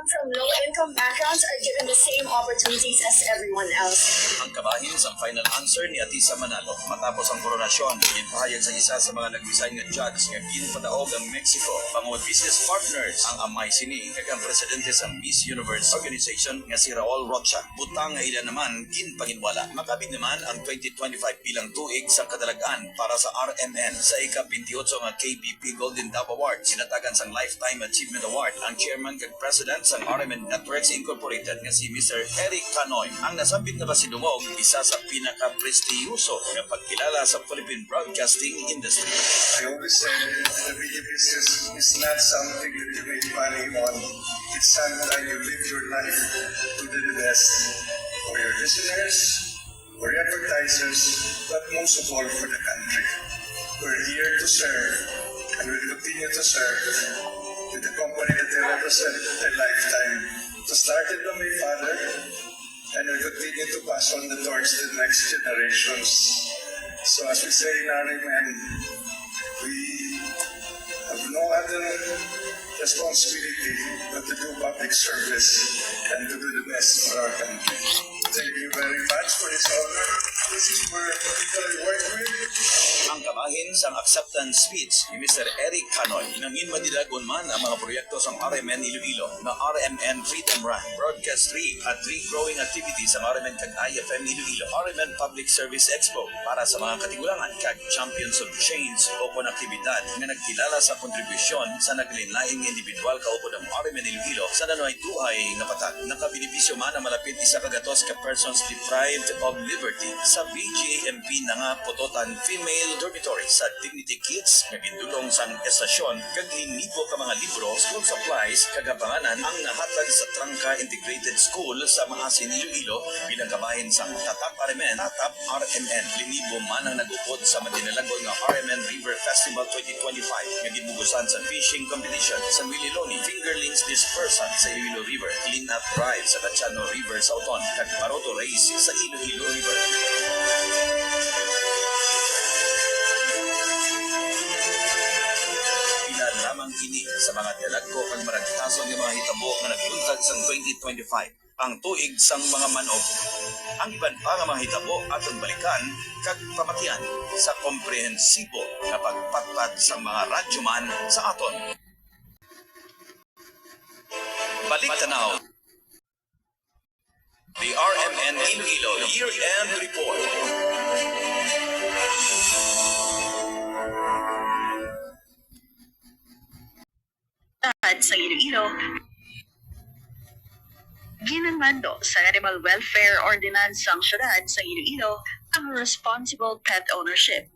come from low-income backgrounds are given the same opportunities as everyone else. Ang kabahin sa final answer ni Atisa Manalo matapos ang koronasyon. Ginpahayag sa isa sa mga nag-resign nga judge nga ginpadaog ang Mexico. Pangod business partners ang amay sini kag ang presidente sa Miss Universe organization nga si Raul Rocha. Butang nga ilan naman ginpanginwala. Makabig naman ang 2025 bilang tuig sa kadalagan para sa RMN sa ika-28 nga KBP Golden Dove Award. Sinatagan sang Lifetime Achievement Award ang chairman kag president sang RMN Networks Incorporated nga si Mr. Eric Canoy. Ang nasambit na basidungog isa sa pinaka-prestiyoso nga pagkilala sa Philippine broadcasting industry. I always say the media business is not something that you make money on. It's something you live your life to do the best for your listeners, for your advertisers, but most of all for the country. We're here to serve and will continue to serve with the company that I represent a lifetime. So started by my father and will continue to pass on the torch to the next generations. So as we say in RMN, we have no other responsibility but to do public service and to do the best for our country. Thank you very much for this honor. This is where people I work with. Ang kabahin sang acceptance speech ni Mr. Eric Canoy. Nangin madilagon man ang mga proyekto sa RMN Iloilo na RMN Freedom Run, Broadcast 3 at 3 growing activities sa RMN kag IFM Iloilo, RMN Public Service Expo para sa mga katigulangan kag Champions of Change o kon aktibidad nga nagkilala sa kontribusyon sa naglinlaing individual kaupod ang RMN Iloilo sa nanoy tuhay nga patag. Nakabinipisyo man ang malapit isa kagatos ka persons deprived of liberty sa BGMP na nga Pototan Female Dormitory sa Dignity Kids nga gindulong sang estasyon kag linibo ka mga libro, school supplies kag panganan ang nahatag sa Trangka Integrated School sa Maasin, Iloilo bilang kabahin sang Tatap RMN, Tatap RMN. Linibo man ang nagupod sa madinalagon nga RMN River Festival 2025 nga gibugusan sa fishing competition sa Wililoni Fingerlings Dispersion sa Iloilo River, Clean Up Drive sa Cachano River Sauton kag Paroto Race sa Iloilo River. Lamang kini sa mga dialagko ang maragtason ng mga hitabo na nagbuntag sa 2025, ang tuig sang mga manok. Ang iban pa nga mga hitabo atong balikan kag pamatian sa komprehensibo na pagpatpat sa mga radyoman sa aton. Balik tanaw. The RMN Iloilo Year-End Report. Sa Iloilo, ginamando sa Animal Welfare Ordinance ang syudad sa Iloilo ang responsible pet ownership.